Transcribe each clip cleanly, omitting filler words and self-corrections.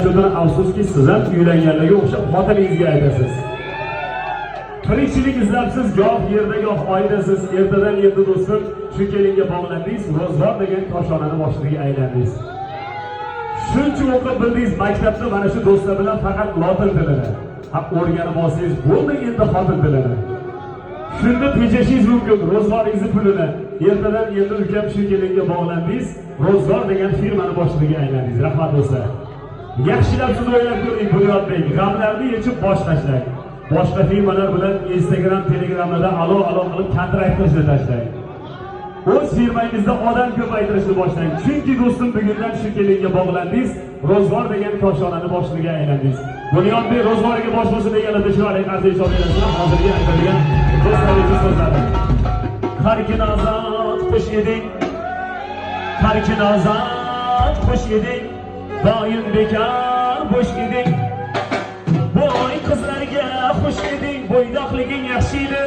Shundan afsuski siz ham uylanganlarga o'xshab xotiningizga aytasiz. Tirikchilik izlabsiz, goh yerda goh oydasiz. Ertadan endi do'stim, shu kelinga bog'landingiz, ro'zg'or degan koshonani boshiga aylandingiz. Shuncha o'qib bildingiz maktabda mana shu do'stlar bilan faqat lotin tilini. O'rganib olsangiz bo'ldi endi xotin tilini. Shunda tejashingiz mumkin ro'zg'oringizni pulini. Ertadan endi ukam shu kelinga bog'landingiz, ro'zg'or degan firmani boshiga aylandingiz. Rahmat do'stlar. Yaxshilab siz o'ylab ko'ring Bunyodbek. G'amlarni yechib bosh tashlang. Boshqa firmalar bilan Instagram, Telegramda alo qilib kontrakt qilishni tashlang. O'z firmangizda odam ko'paytirishni boshlang. Chunki do'stim bugundan shu kelinga bog'landingiz, ro'zg'or degan koshonani boshiga aylandingiz. Bunyodbek ro'zg'origa bosh bo'lsin deganlarda shu alayhi qarshi ijozatlar hozirga aytilgan do'stlaringiz so'zlari. Har kun ozod xush eding. Har kun ozod xush eding. Doim bekor bo'sh eding. Boy qizlarga xush eding, bo'ydoqliging yaxshi edi.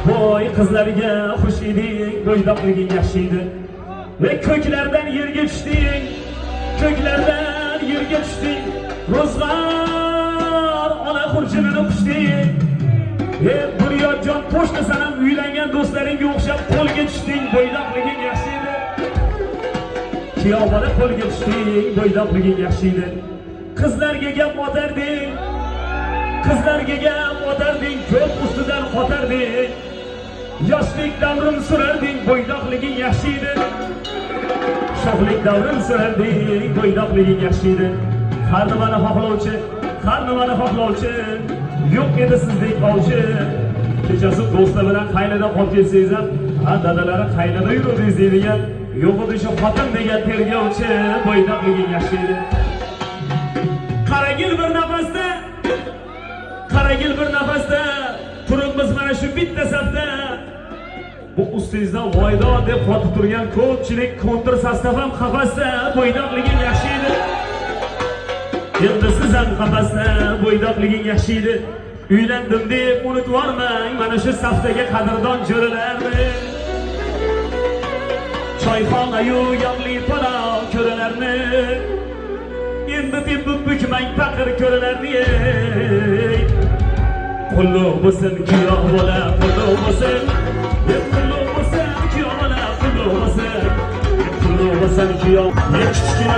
Boy qizlarga xush eding, bo'ydoqliging yaxshi edi. Va ko'klardan yerga tushding, ko'klardan yerga tushding. Ro'zg'or ona xurjinini qushding. Bunyodjon qo'shnisan ham uylangan do'stlaringga o'xshab qo'lga tushding, bo'ydoqliging yaxshi edi. Kuyovbola qo'lga tushding, bo'ydoqliging yaxshi edi. Qizlarga gap otarding, qizlarga gap otarding, ko'p ustidan qotarding. Yoshlik davrim surarding, bo'ydoqliging yaxshi edi. Sho'xlik davrim surarding, bo'ydoqliging yaxshi edi. Har nimani xohlovchi, har nimani xohlovchi, yo'q edi sizdek ovchi. Kechasi do'stlar bilan qaynada qolib kelsangiz ham, dadalari qaynada yuruvdingiz deydigan, yo'q edi shu xotin degan tergovchi, bo'ydoqliging yaxshi edi. Qaragil bir nafasda, qaragil bir nafasda, turibmiz mana shu bitta safda. Bu ustingizdan voydo deb qotib turgan ko'pchilik kontr sostav ham qafasda, bo'ydoqliging yaxshi edi. Endi siz ham qafasda, bo'ydoqliging yaxshi edi. Uylandim deb unutvormang mana shu safdagi qadrdon jo'ralarni. Choyxona-yu yog'li palov ko'ralarni. Endi tepib bukmang faqir ko'ralarni. Qulluq bo'lsin kuyov bola, qulluq bo'lsin. Qulluq bo'lsin kuyov bola, qulluq bo'lsin. Qulluq bo'lsin kuyov. Kichkina